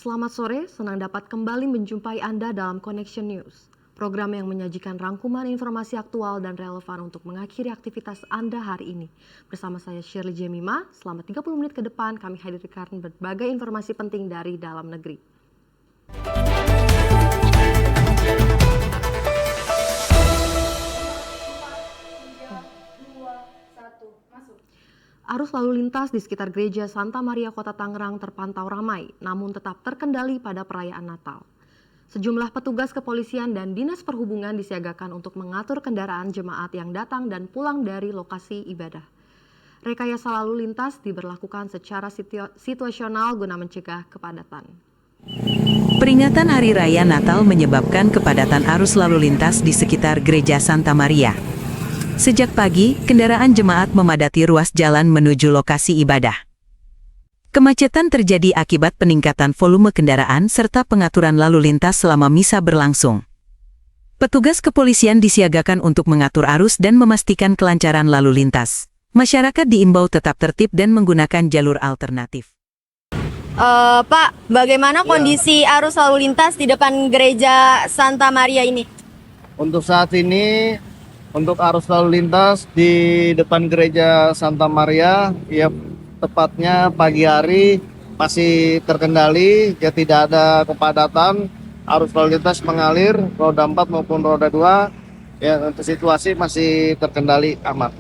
Selamat sore, senang dapat kembali menjumpai Anda dalam Connection News. Program yang menyajikan rangkuman informasi aktual dan relevan untuk mengakhiri aktivitas Anda hari ini. Bersama saya Shirley Jemima, selama 30 menit ke depan kami hadirkan berbagai informasi penting dari dalam negeri. Arus lalu lintas di sekitar Gereja Santa Maria Kota Tangerang terpantau ramai, namun tetap terkendali pada perayaan Natal. Sejumlah petugas kepolisian dan dinas perhubungan disiagakan untuk mengatur kendaraan jemaat yang datang dan pulang dari lokasi ibadah. Rekayasa lalu lintas diberlakukan secara situasional guna mencegah kepadatan. Peringatan Hari Raya Natal menyebabkan kepadatan arus lalu lintas di sekitar Gereja Santa Maria. Sejak pagi, kendaraan jemaat memadati ruas jalan menuju lokasi ibadah. Kemacetan terjadi akibat peningkatan volume kendaraan serta pengaturan lalu lintas selama misa berlangsung. Petugas kepolisian disiagakan untuk mengatur arus dan memastikan kelancaran lalu lintas. Masyarakat diimbau tetap tertib dan menggunakan jalur alternatif. Pak, bagaimana kondisi arus lalu lintas di depan Gereja Santa Maria ini? Untuk saat ini, untuk arus lalu lintas di depan Gereja Santa Maria, ya tepatnya pagi hari masih terkendali, ya tidak ada kepadatan, arus lalu lintas mengalir, roda 4 maupun roda 2, ya untuk situasi masih terkendali aman.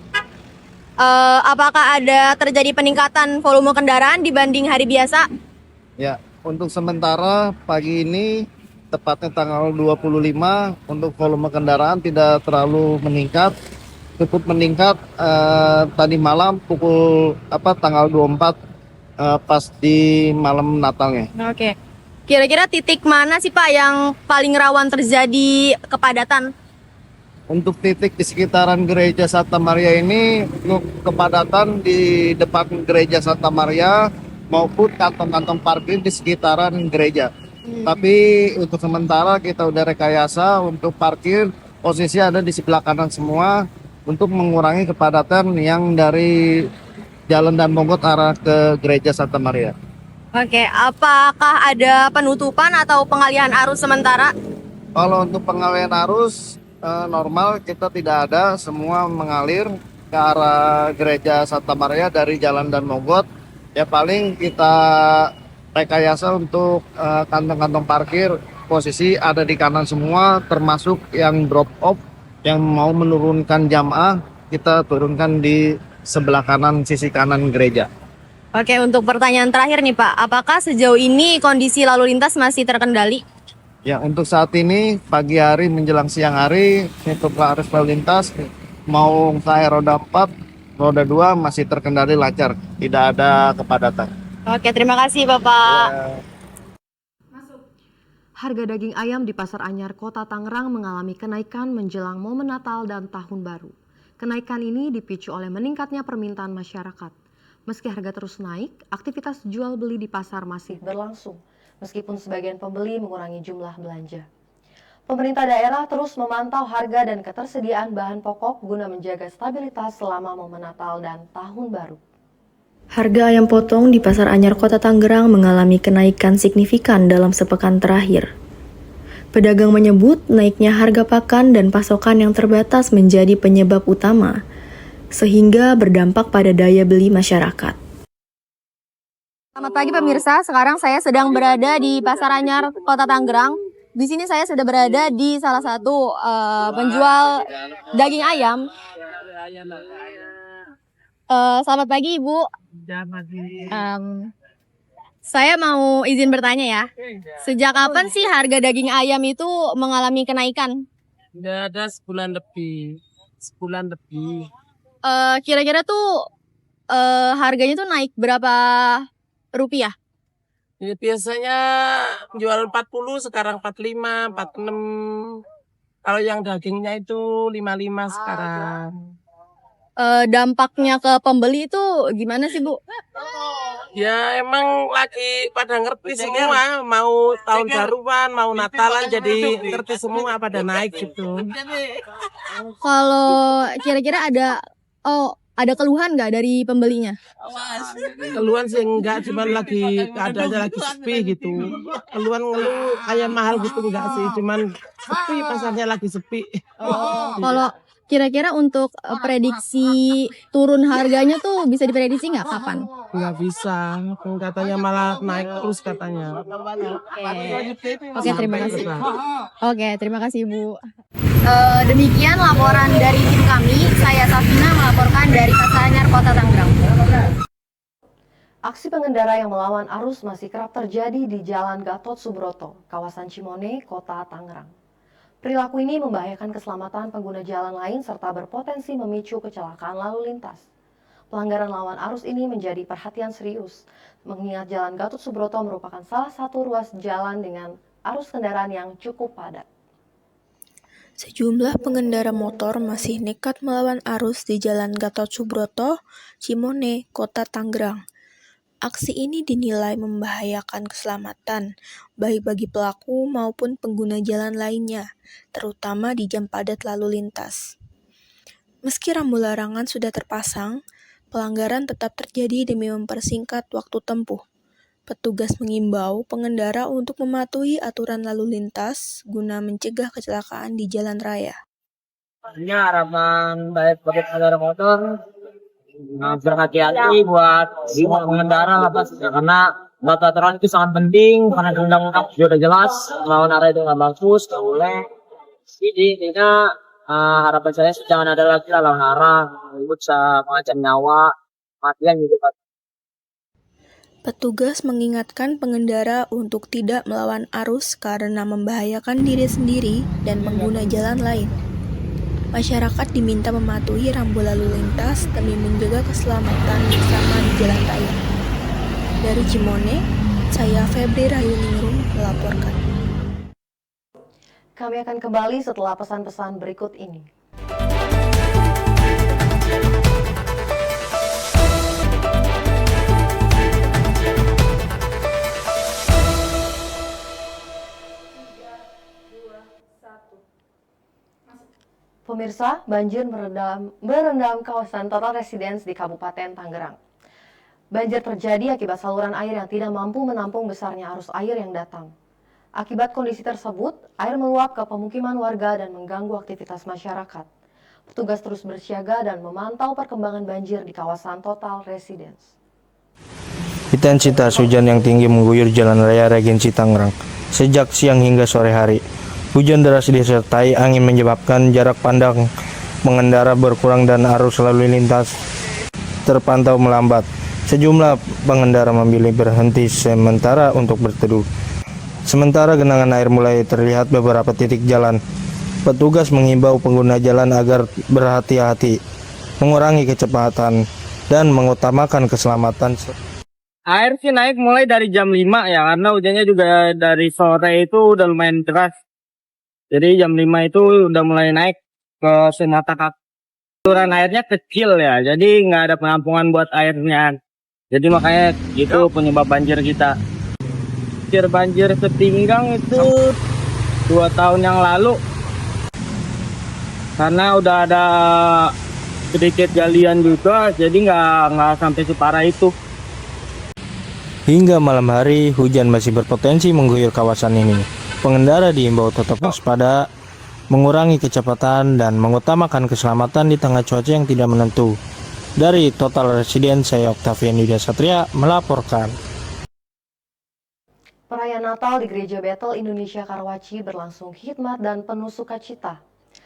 Apakah ada terjadi peningkatan volume kendaraan dibanding hari biasa? Ya, untuk sementara pagi ini tepatnya tanggal 25 untuk volume kendaraan tidak terlalu meningkat, cukup meningkat tadi malam pukul tanggal 24 pas di malam Natalnya. Oke. Kira-kira titik mana sih Pak yang paling rawan terjadi kepadatan? Untuk titik di sekitaran Gereja Santa Maria ini, untuk kepadatan di depan Gereja Santa Maria maupun kantong-kantong parkir di sekitaran gereja. Tapi untuk sementara kita udah rekayasa untuk parkir, posisi ada di sebelah kanan semua untuk mengurangi kepadatan yang dari Jalan Dan Mogot arah ke Gereja Santa Maria. Oke, apakah ada penutupan atau pengalihan arus sementara? Kalau untuk pengalihan arus normal kita tidak ada, semua mengalir ke arah Gereja Santa Maria dari Jalan Dan Mogot. Ya paling kita rekayasa untuk kantong-kantong parkir, posisi ada di kanan semua, termasuk yang drop off yang mau menurunkan jamaah, kita turunkan di sebelah kanan, sisi kanan gereja. Oke, untuk pertanyaan terakhir nih Pak, apakah sejauh ini kondisi lalu lintas masih terkendali? Ya, untuk saat ini pagi hari menjelang siang hari untuk arus lalu lintas mau saya roda 4, roda 2 masih terkendali lancar, tidak ada kepadatan. Oke, terima kasih Bapak. Ya. Harga daging ayam di Pasar Anyar Kota Tangerang mengalami kenaikan menjelang momen Natal dan Tahun Baru. Kenaikan ini dipicu oleh meningkatnya permintaan masyarakat. Meski harga terus naik, aktivitas jual beli di pasar masih berlangsung, meskipun sebagian pembeli mengurangi jumlah belanja. Pemerintah daerah terus memantau harga dan ketersediaan bahan pokok guna menjaga stabilitas selama momen Natal dan Tahun Baru. Harga ayam potong di Pasar Anyar Kota Tangerang mengalami kenaikan signifikan dalam sepekan terakhir. Pedagang menyebut naiknya harga pakan dan pasokan yang terbatas menjadi penyebab utama, sehingga berdampak pada daya beli masyarakat. Selamat pagi pemirsa, sekarang saya sedang berada di Pasar Anyar Kota Tangerang. Di sini saya sudah berada di salah satu penjual daging ayam. Selamat pagi Ibu. Saya mau izin bertanya ya. Sejak kapan sih harga daging ayam itu mengalami kenaikan? Udah ada sebulan lebih. Kira-kira tuh harganya tuh naik berapa rupiah? Ya, biasanya jual 40, sekarang 45, 46. Kalau yang dagingnya itu 55 sekarang. Dampaknya ke pembeli itu gimana sih Bu? Ya emang lagi pada ngerti semua, mau tahun baruan, mau Natalan, jadi ngerti semua pada naik gitu. Kalau kira-kira ada ada keluhan nggak dari pembelinya? Keluhan sih enggak, cuman lagi keadaannya lagi sepi gitu. Keluhan ngeluh kayak mahal gitu enggak sih, cuman sepi, pasarnya lagi sepi. Kalau kira-kira untuk prediksi turun harganya tuh bisa diprediksi nggak kapan? Nggak bisa, katanya malah naik terus katanya. Oke, terima kasih. Oke, terima kasih Bu. Demikian laporan dari tim kami. Saya Safina melaporkan dari Pasar Anyar, Kota Tangerang. Aksi pengendara yang melawan arus masih kerap terjadi di Jalan Gatot Subroto, kawasan Cimone, Kota Tangerang. Perilaku ini membahayakan keselamatan pengguna jalan lain serta berpotensi memicu kecelakaan lalu lintas. Pelanggaran lawan arus ini menjadi perhatian serius, mengingat Jalan Gatot Subroto merupakan salah satu ruas jalan dengan arus kendaraan yang cukup padat. Sejumlah pengendara motor masih nekat melawan arus di Jalan Gatot Subroto, Cimone, Kota Tangerang. Aksi ini dinilai membahayakan keselamatan, baik bagi pelaku maupun pengguna jalan lainnya, terutama di jam padat lalu lintas. Meski rambu larangan sudah terpasang, pelanggaran tetap terjadi demi mempersingkat waktu tempuh. Petugas mengimbau pengendara untuk mematuhi aturan lalu lintas guna mencegah kecelakaan di jalan raya. Ini harapan baik bagi pengendara motor berhati-hati buat semua pengendara karena aturan itu sangat penting karena undang-undang sudah jelas lawan arah itu nggak bagus, nggak boleh. Jadi intinya harapan saya jangan ada lagi lawan arah, bisa mengancam nyawa, matian gitu Pak. Petugas mengingatkan pengendara untuk tidak melawan arus karena membahayakan diri sendiri dan pengguna jalan lain. Masyarakat diminta mematuhi rambu lalu lintas demi menjaga keselamatan bersama di jalan raya. Dari Cimone, saya Febri Rayuningrum melaporkan. Kami akan kembali setelah pesan-pesan berikut ini. Pemirsa, banjir merendam kawasan Total Residence di Kabupaten Tangerang. Banjir terjadi akibat saluran air yang tidak mampu menampung besarnya arus air yang datang. Akibat kondisi tersebut, air meluap ke pemukiman warga dan mengganggu aktivitas masyarakat. Petugas terus bersiaga dan memantau perkembangan banjir di kawasan Total Residence. Intensitas hujan yang tinggi mengguyur Jalan Raya Regensi Tangerang sejak siang hingga sore hari. Hujan deras disertai angin menyebabkan jarak pandang pengendara berkurang dan arus lalu lintas terpantau melambat. Sejumlah pengendara memilih berhenti sementara untuk berteduh. Sementara genangan air mulai terlihat beberapa titik jalan. Petugas mengimbau pengguna jalan agar berhati-hati, mengurangi kecepatan, dan mengutamakan keselamatan. Air sih naik mulai dari jam 5 ya, karena hujannya juga dari sore itu udah lumayan deras. Jadi jam 5 itu udah mulai naik ke semata kaki. Saluran airnya kecil ya, jadi nggak ada penampungan buat airnya. Jadi makanya gitu penyebab banjir kita. Banjir setinggang itu 2 tahun yang lalu. Karena udah ada sedikit galian juga, jadi nggak sampai separah itu. Hingga malam hari, hujan masih berpotensi mengguyur kawasan ini. Pengendara diimbau tetap waspada, mengurangi kecepatan, dan mengutamakan keselamatan di tengah cuaca yang tidak menentu. Dari Total Residence, saya Octavian Yuda Satria melaporkan. Perayaan Natal di Gereja Bethel Indonesia Karawaci berlangsung hikmat dan penuh sukacita.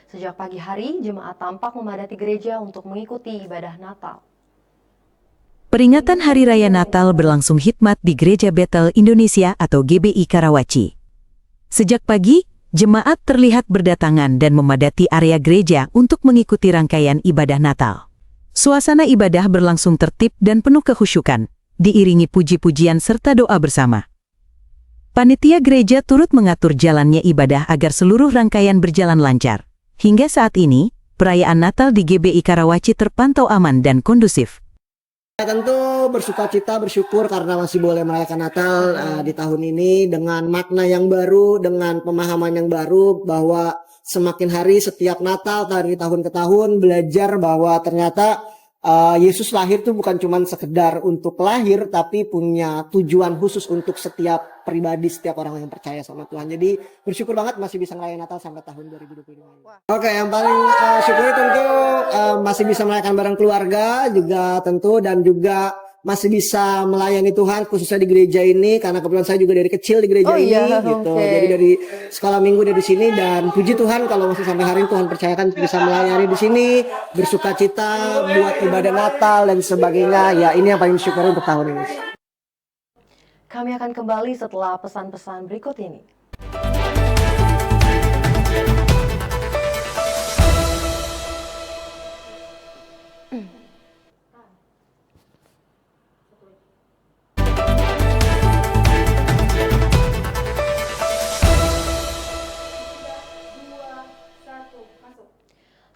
Sejak pagi hari, jemaat tampak memadati gereja untuk mengikuti ibadah Natal. Peringatan Hari Raya Natal berlangsung hikmat di Gereja Bethel Indonesia atau GBI Karawaci. Sejak pagi, jemaat terlihat berdatangan dan memadati area gereja untuk mengikuti rangkaian ibadah Natal. Suasana ibadah berlangsung tertib dan penuh kekhusyukan, diiringi puji-pujian serta doa bersama. Panitia gereja turut mengatur jalannya ibadah agar seluruh rangkaian berjalan lancar. Hingga saat ini, perayaan Natal di GBI Karawaci terpantau aman dan kondusif. Tentu bersukacita, bersyukur karena masih boleh merayakan Natal di tahun ini dengan makna yang baru, dengan pemahaman yang baru bahwa semakin hari setiap Natal dari tahun ke tahun belajar bahwa ternyata Yesus lahir tuh bukan cuma sekedar untuk lahir, tapi punya tujuan khusus untuk setiap pribadi, setiap orang yang percaya sama Tuhan. Jadi bersyukur banget masih bisa ngerayain Natal sampai tahun 2025. Oke, yang paling syukuri tentu masih bisa merayakan bareng keluarga juga tentu, dan juga masih bisa melayani Tuhan khususnya di gereja ini, karena kebetulan saya juga dari kecil di gereja Oh ini iya, gitu. oke. Jadi dari sekolah minggu dari sini, dan puji Tuhan kalau masih sampai hari ini Tuhan percayakan bisa melayani di sini, bersuka cita buat ibadah Natal dan sebagainya. Ya, ini yang paling syukur untuk tahun ini. Kami akan kembali setelah pesan-pesan berikut ini.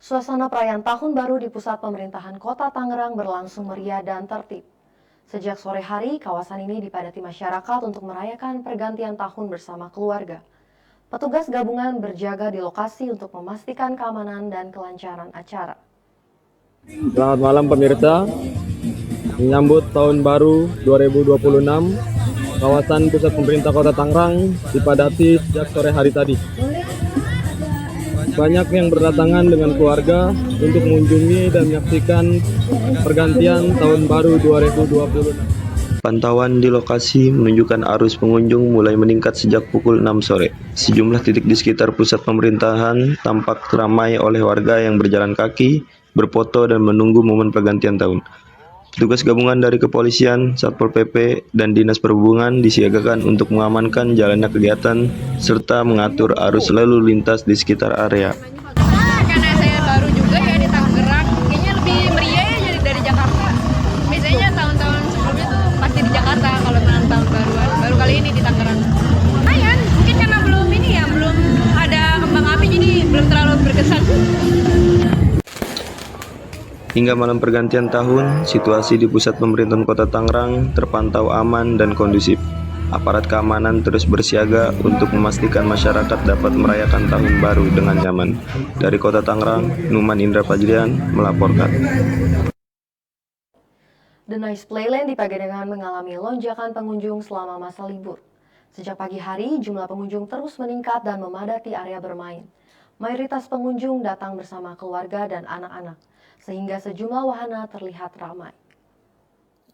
Suasana perayaan Tahun Baru di pusat pemerintahan Kota Tangerang berlangsung meriah dan tertib. Sejak sore hari, kawasan ini dipadati masyarakat untuk merayakan pergantian tahun bersama keluarga. Petugas gabungan berjaga di lokasi untuk memastikan keamanan dan kelancaran acara. Selamat malam pemirsa. Menyambut Tahun Baru 2026, kawasan pusat pemerintah Kota Tangerang dipadati sejak sore hari tadi. Banyak yang berdatangan dengan keluarga untuk mengunjungi dan menyaksikan pergantian Tahun Baru 2026. Pantauan di lokasi menunjukkan arus pengunjung mulai meningkat sejak pukul 6 sore. Sejumlah titik di sekitar pusat pemerintahan tampak ramai oleh warga yang berjalan kaki, berfoto, dan menunggu momen pergantian tahun. Petugas gabungan dari kepolisian, Satpol PP, dan Dinas Perhubungan disiagakan untuk mengamankan jalannya kegiatan serta mengatur arus lalu lintas di sekitar area. Karena saya baru juga ya di Tangerang, kayaknya lebih meriah ya jadi dari Jakarta. Biasanya tahun-tahun sebelumnya tuh pasti di Jakarta kalau menang tahun baruan, baru kali ini di Tangerang. Lumayan, mungkin karena belum ini ya, belum ada kembang api jadi belum terlalu berkesan. Hingga malam pergantian tahun, situasi di pusat pemerintahan Kota Tangerang terpantau aman dan kondusif. Aparat keamanan terus bersiaga untuk memastikan masyarakat dapat merayakan tahun baru dengan nyaman. Dari Kota Tangerang, Numan Indra Fajrian melaporkan. The Nice Playland di Pagedangan mengalami lonjakan pengunjung selama masa libur. Sejak pagi hari, jumlah pengunjung terus meningkat dan memadati area bermain. Mayoritas pengunjung datang bersama keluarga dan anak-anak, sehingga sejumlah wahana terlihat ramai.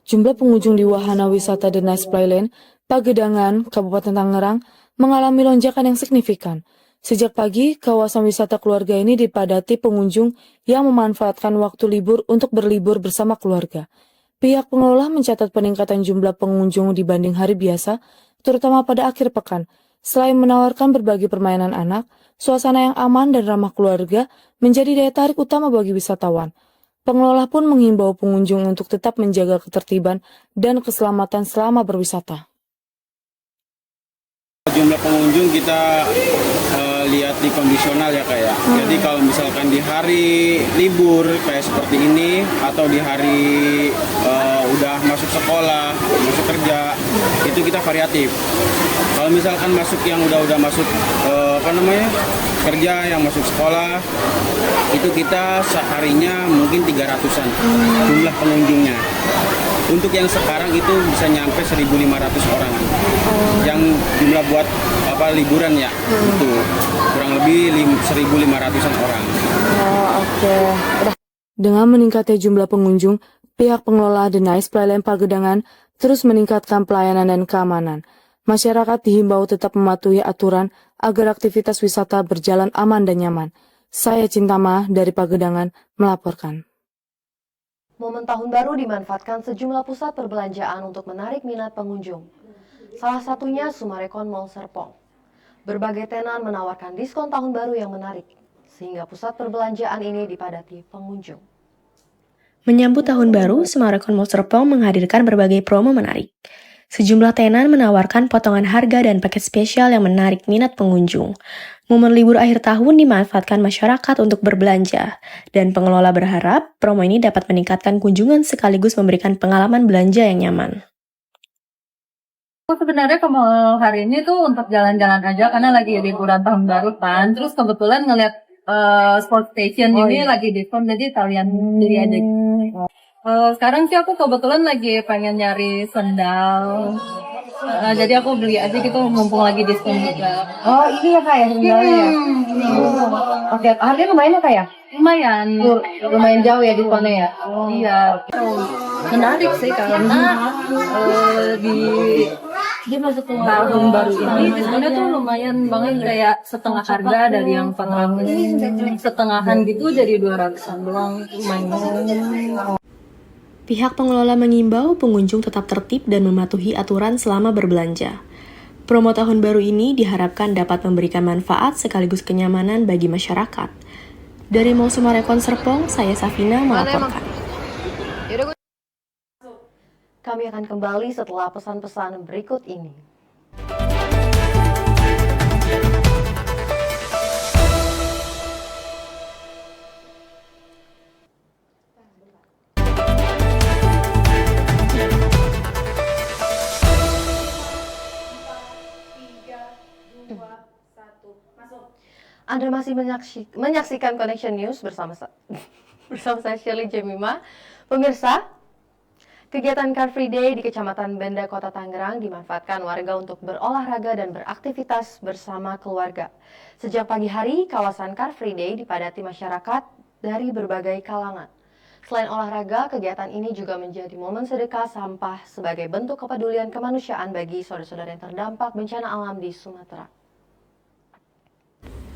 Jumlah pengunjung di wahana wisata The Nice Playland, Pagedangan, Kabupaten Tangerang, mengalami lonjakan yang signifikan. Sejak pagi, kawasan wisata keluarga ini dipadati pengunjung yang memanfaatkan waktu libur untuk berlibur bersama keluarga. Pihak pengelola mencatat peningkatan jumlah pengunjung dibanding hari biasa, terutama pada akhir pekan. Selain menawarkan berbagai permainan anak, suasana yang aman dan ramah keluarga menjadi daya tarik utama bagi wisatawan. Pengelola pun menghimbau pengunjung untuk tetap menjaga ketertiban dan keselamatan selama berwisata. Jumlah pengunjung kita lihat di kondisional ya kayak. Jadi kalau misalkan di hari libur kayak seperti ini atau di hari udah masuk sekolah, masuk kerja, itu kita variatif. Kalau misalkan masuk yang udah masuk kerja, yang masuk sekolah, itu kita seharinya mungkin 300-an jumlah pengunjungnya. Untuk yang sekarang itu bisa nyampe 1.500 orang. Yang jumlah buat liburan ya, itu kurang lebih 1.500-an orang. Dengan meningkatnya jumlah pengunjung, pihak pengelola The Nice Playland Pagedangan terus meningkatkan pelayanan dan keamanan. Masyarakat dihimbau tetap mematuhi aturan agar aktivitas wisata berjalan aman dan nyaman. Saya Cintama dari Pagedangan melaporkan. Momen tahun baru dimanfaatkan sejumlah pusat perbelanjaan untuk menarik minat pengunjung. Salah satunya Sumarekon Mall Serpong. Berbagai tenan menawarkan diskon tahun baru yang menarik, sehingga pusat perbelanjaan ini dipadati pengunjung. Menyambut tahun baru, Sumarekon Mall Serpong menghadirkan berbagai promo menarik. Sejumlah tenan menawarkan potongan harga dan paket spesial yang menarik minat pengunjung. Momen libur akhir tahun dimanfaatkan masyarakat untuk berbelanja, dan pengelola berharap promo ini dapat meningkatkan kunjungan sekaligus memberikan pengalaman belanja yang nyaman. Sebenarnya ke mall hari ini tuh untuk jalan-jalan aja karena lagi liburan tahun baru kan. Terus kebetulan ngeliat Sport Station ini lagi diskon, jadi kalian beli aja. Sekarang sih aku kebetulan lagi pengen nyari sendal. Jadi aku beli aja gitu mumpung lagi diskon juga. Oh, ini ya Kak ya sendalnya ya? Oke, harganya lumayan ya Kak ya? Lumayan. Lumayan jauh ya diskonnya ya? Iya. Menarik sih karena di tahun baru ini diskonnya tuh lumayan banget, kayak setengah harga dari yang 400, setengahan gitu jadi 200-an doang, lumayan. Pihak pengelola mengimbau pengunjung tetap tertib dan mematuhi aturan selama berbelanja. Promo tahun baru ini diharapkan dapat memberikan manfaat sekaligus kenyamanan bagi masyarakat. Dari Mausumare Serpong, saya Safina melaporkan. Kami akan kembali setelah pesan-pesan berikut ini. Anda masih menyaksikan Connection News bersama saya Shirley Jemima. Pemirsa, kegiatan Car Free Day di Kecamatan Benda, Kota Tangerang dimanfaatkan warga untuk berolahraga dan beraktivitas bersama keluarga. Sejak pagi hari, kawasan Car Free Day dipadati masyarakat dari berbagai kalangan. Selain olahraga, kegiatan ini juga menjadi momen sedekah sampah sebagai bentuk kepedulian kemanusiaan bagi saudara-saudara yang terdampak bencana alam di Sumatera.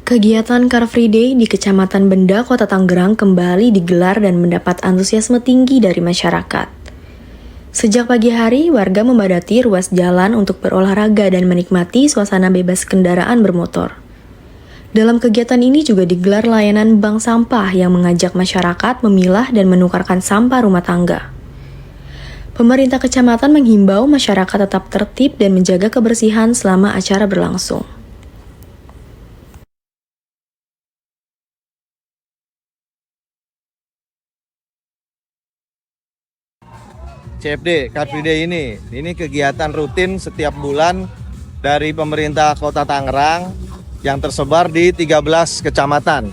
Kegiatan Car Free Day di Kecamatan Benda, Kota Tangerang kembali digelar dan mendapat antusiasme tinggi dari masyarakat. Sejak pagi hari, warga memadati ruas jalan untuk berolahraga dan menikmati suasana bebas kendaraan bermotor. Dalam kegiatan ini juga digelar layanan bank sampah yang mengajak masyarakat memilah dan menukarkan sampah rumah tangga. Pemerintah kecamatan menghimbau masyarakat tetap tertib dan menjaga kebersihan selama acara berlangsung. CFD, Car Free Day ini kegiatan rutin setiap bulan dari pemerintah Kota Tangerang yang tersebar di 13 kecamatan.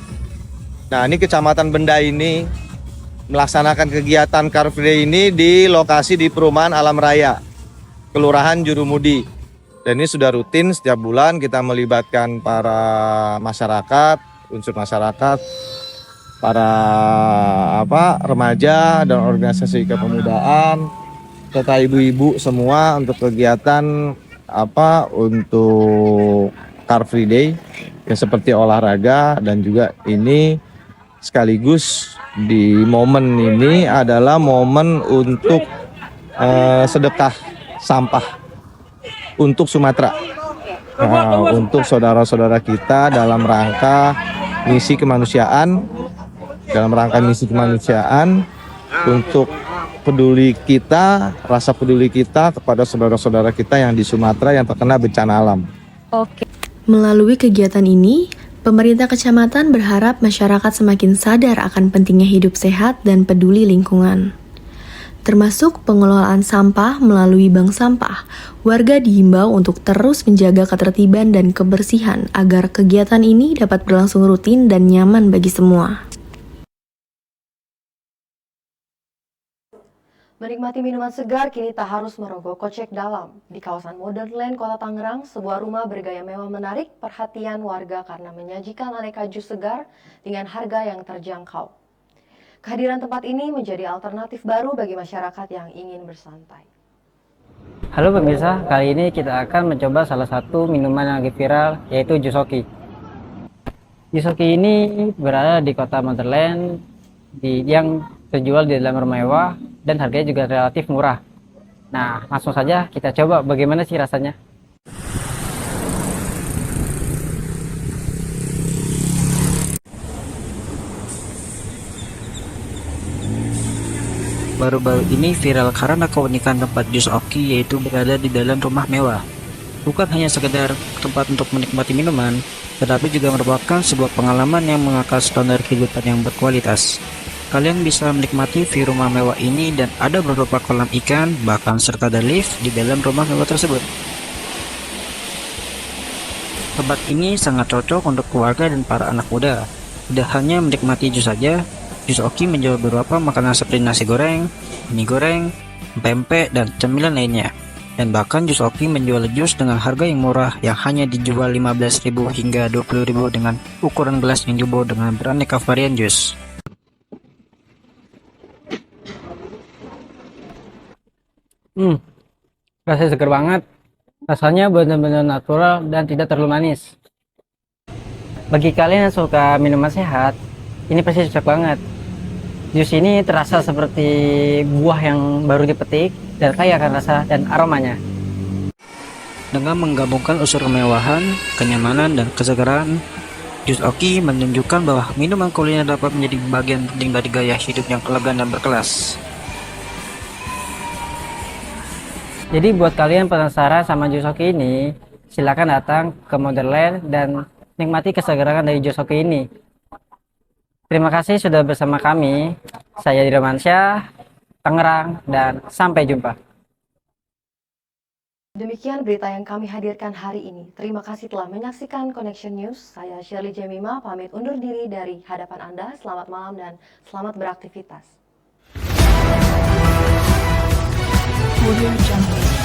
Nah, ini Kecamatan Benda ini melaksanakan kegiatan Car Free Day ini di lokasi di Perumahan Alam Raya, Kelurahan Jurumudi. Dan ini sudah rutin setiap bulan kita melibatkan para masyarakat, unsur masyarakat, para remaja dan organisasi kepemudaan serta ibu-ibu semua untuk kegiatan untuk Car Free Day ya, seperti olahraga, dan juga ini sekaligus di momen ini adalah momen untuk sedekah sampah untuk Sumatera, untuk saudara-saudara kita dalam rangka misi kemanusiaan, untuk rasa peduli kita kepada saudara-saudara kita yang di Sumatera yang terkena bencana alam. Melalui kegiatan ini, pemerintah kecamatan berharap masyarakat semakin sadar akan pentingnya hidup sehat dan peduli lingkungan. Termasuk pengelolaan sampah melalui bank sampah, warga dihimbau untuk terus menjaga ketertiban dan kebersihan agar kegiatan ini dapat berlangsung rutin dan nyaman bagi semua. Menikmati minuman segar kini tak harus merogoh kocek dalam. Di kawasan Modern Land, Kota Tangerang, sebuah rumah bergaya mewah menarik perhatian warga karena menyajikan aneka jus segar dengan harga yang terjangkau. Kehadiran tempat ini menjadi alternatif baru bagi masyarakat yang ingin bersantai. Halo pemirsa, kali ini kita akan mencoba salah satu minuman yang lagi viral, yaitu Jusoki. Jusoki ini berada di kota Monterland, yang terjual di dalam rumah mewah dan harganya juga relatif murah. Nah, langsung saja kita coba bagaimana sih rasanya. Baru-baru ini viral karena keunikan tempat Jusoki, yaitu berada di dalam rumah mewah. Bukan hanya sekedar tempat untuk menikmati minuman, tetapi juga merupakan sebuah pengalaman yang mengangkat standar kehidupan yang berkualitas. Kalian bisa menikmati view rumah mewah ini dan ada beberapa kolam ikan, bahkan serta ada lift di dalam rumah mewah tersebut. Tempat ini sangat cocok untuk keluarga dan para anak muda. Tidak hanya menikmati jus saja, Jus Oki menjual beberapa makanan seperti nasi goreng, mie goreng, pempek, dan cemilan lainnya. Dan bahkan Jus Oki menjual jus dengan harga yang murah yang hanya dijual 15.000 hingga 20.000 dengan ukuran gelas yang jumbo dengan beraneka varian jus. Rasanya seger banget. Rasanya benar-benar natural dan tidak terlalu manis. Bagi kalian yang suka minuman sehat, ini pasti cocok banget. Jus ini terasa seperti buah yang baru dipetik dan kaya akan rasa dan aromanya. Dengan menggabungkan unsur kemewahan, kenyamanan, dan kesegaran, Jus Oki menunjukkan bahwa minuman kuliner dapat menjadi bagian penting dari gaya hidup yang elegan dan berkelas. Jadi buat kalian penasaran sama Jus Oki ini, silakan datang ke Modern dan nikmati kesegaran dari Jus Oki ini. Terima kasih sudah bersama kami. Saya Diromansyah, Tangerang, dan sampai jumpa. Demikian berita yang kami hadirkan hari ini. Terima kasih telah menyaksikan Connection News. Saya Shirley Jemima, pamit undur diri dari hadapan Anda. Selamat malam dan selamat beraktivitas. Audio Jungle.